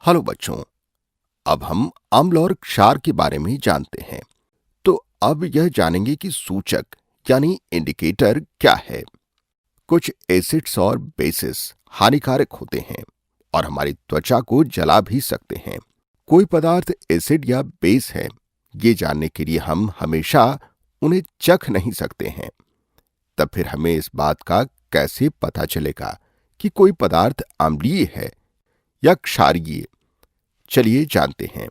Hello बच्चों। अब हम अम्ल और क्षार के बारे में जानते हैं। तो अब यह जानेंगे कि सूचक यानी इंडिकेटर क्या है। कुछ एसिड्स और बेसिस हानिकारक होते हैं और हमारी त्वचा को जला भी सकते हैं। कोई पदार्थ एसिड या बेस है, ये जानने के लिए हम हमेशा उन्हें चख नहीं सकते हैं। तब फिर हमें इस बात का कैसे पता चलेगा कि कोई पदार्थ अम्लीय है या क्षारीय। चलिए जानते हैं।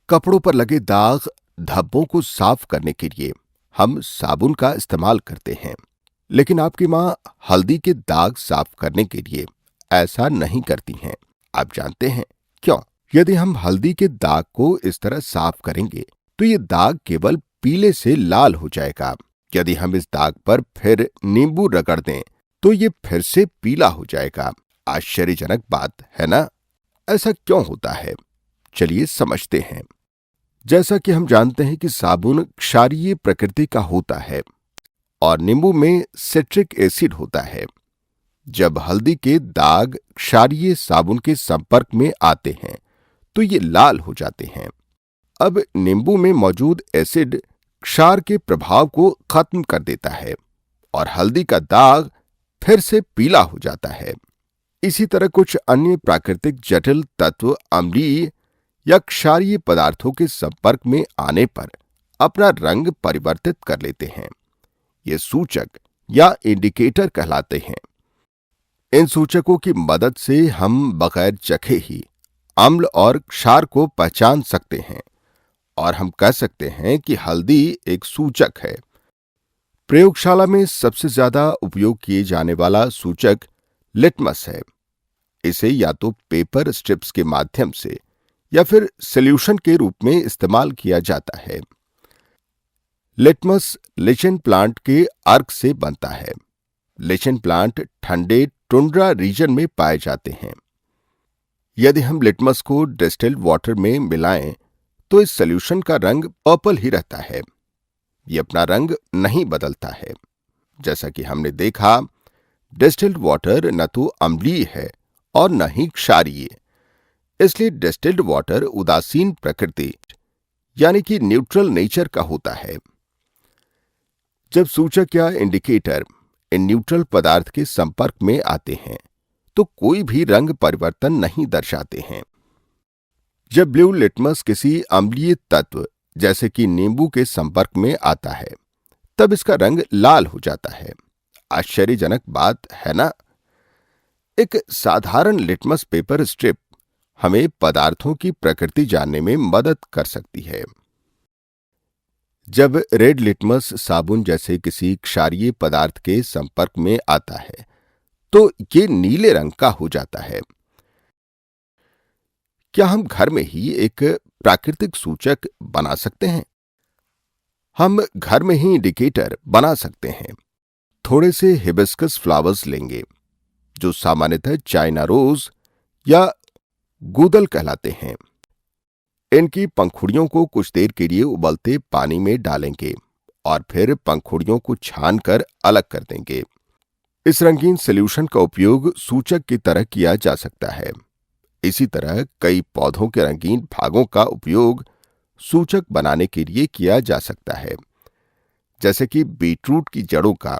कपड़ों पर लगे दाग, धब्बों को साफ करने के लिए हम साबुन का इस्तेमाल करते हैं, लेकिन आपकी मां हल्दी के दाग साफ करने के लिए ऐसा नहीं करती हैं। आप जानते हैं क्यों? यदि हम हल्दी के दाग को इस तरह साफ करेंगे तो ये दाग केवल पीले से लाल हो जाएगा। यदि हम इस दाग पर फिर नींबू रगड़ दें तो ये फिर से पीला हो जाएगा। आश्चर्यजनक बात है ना? ऐसा क्यों होता है? चलिए समझते हैं। जैसा कि हम जानते हैं कि साबुन क्षारीय प्रकृति का होता है और नींबू में सिट्रिक एसिड होता है। जब हल्दी के दाग क्षारीय साबुन के संपर्क में आते हैं तो ये लाल हो जाते हैं। अब नींबू में मौजूद एसिड क्षार के प्रभाव को खत्म कर देता है और हल्दी का दाग फिर से पीला हो जाता है। इसी तरह कुछ अन्य प्राकृतिक जटिल तत्व अम्लीय या क्षारीय पदार्थों के संपर्क में आने पर अपना रंग परिवर्तित कर लेते हैं। ये सूचक या इंडिकेटर कहलाते हैं। इन सूचकों की मदद से हम बगैर चखे ही अम्ल और क्षार को पहचान सकते हैं और हम कह सकते हैं कि हल्दी एक सूचक है। प्रयोगशाला में सबसे ज्यादा उपयोग किए जाने वाला सूचक लिटमस है। इसे या तो पेपर स्ट्रिप्स के माध्यम से या फिर सॉल्यूशन के रूप में इस्तेमाल किया जाता है। लिटमस लिचेन प्लांट के अर्क से बनता है। लिचेन प्लांट ठंडे टुंड्रा रीजन में पाए जाते हैं। यदि हम लिटमस को डिस्टिल्ड वाटर में मिलाएं तो इस सॉल्यूशन का रंग पर्पल ही रहता है। यह अपना रंग नहीं बदलता है। जैसा कि हमने देखा, डिस्टिल्ड वाटर न तो अम्लीय है और न ही क्षारीय, इसलिए डिस्टिल्ड वाटर उदासीन प्रकृति यानी कि न्यूट्रल नेचर का होता है। जब सूचक या इंडिकेटर इन न्यूट्रल पदार्थ के संपर्क में आते हैं तो कोई भी रंग परिवर्तन नहीं दर्शाते हैं। जब ब्लू लिटमस किसी अम्लीय तत्व जैसे कि नींबू के संपर्क में आता है तब इसका रंग लाल हो जाता है। आश्चर्यजनक बात है ना? एक साधारण लिटमस पेपर स्ट्रिप हमें पदार्थों की प्रकृति जानने में मदद कर सकती है। जब रेड लिटमस साबुन जैसे किसी क्षारीय पदार्थ के संपर्क में आता है तो ये नीले रंग का हो जाता है। क्या हम घर में ही एक प्राकृतिक सूचक बना सकते हैं? हम घर में ही इंडिकेटर बना सकते हैं। थोड़े से हिबिस्कस फ्लावर्स लेंगे जो सामान्यतः चाइना रोज या गूदल कहलाते हैं। इनकी पंखुड़ियों को कुछ देर के लिए उबलते पानी में डालेंगे और फिर पंखुड़ियों को छानकर अलग कर देंगे। इस रंगीन सॉल्यूशन का उपयोग सूचक की तरह किया जा सकता है। इसी तरह कई पौधों के रंगीन भागों का उपयोग सूचक बनाने के लिए किया जा सकता है, जैसे कि बीटरूट की जड़ों का,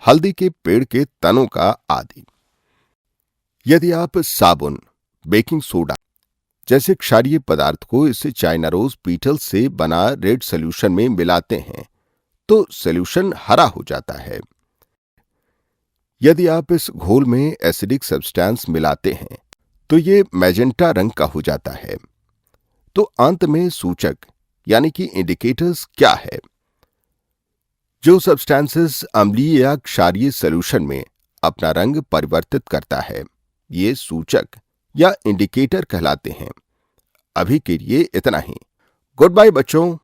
हल्दी के पेड़ के तनों का आदि। यदि आप साबुन, बेकिंग सोडा जैसे क्षारीय पदार्थ को इस चाइना रोज पीटल से बना रेड सॉल्यूशन में मिलाते हैं तो सॉल्यूशन हरा हो जाता है। यदि आप इस घोल में एसिडिक सब्सटेंस मिलाते हैं तो ये मैजेंटा रंग का हो जाता है। तो अंत में सूचक यानी कि इंडिकेटर्स क्या है? जो सब्सटेंसेस अम्लीय या क्षारीय सॉल्यूशन में अपना रंग परिवर्तित करता है, ये सूचक या इंडिकेटर कहलाते हैं। अभी के लिए इतना ही। गुड बाय बच्चों।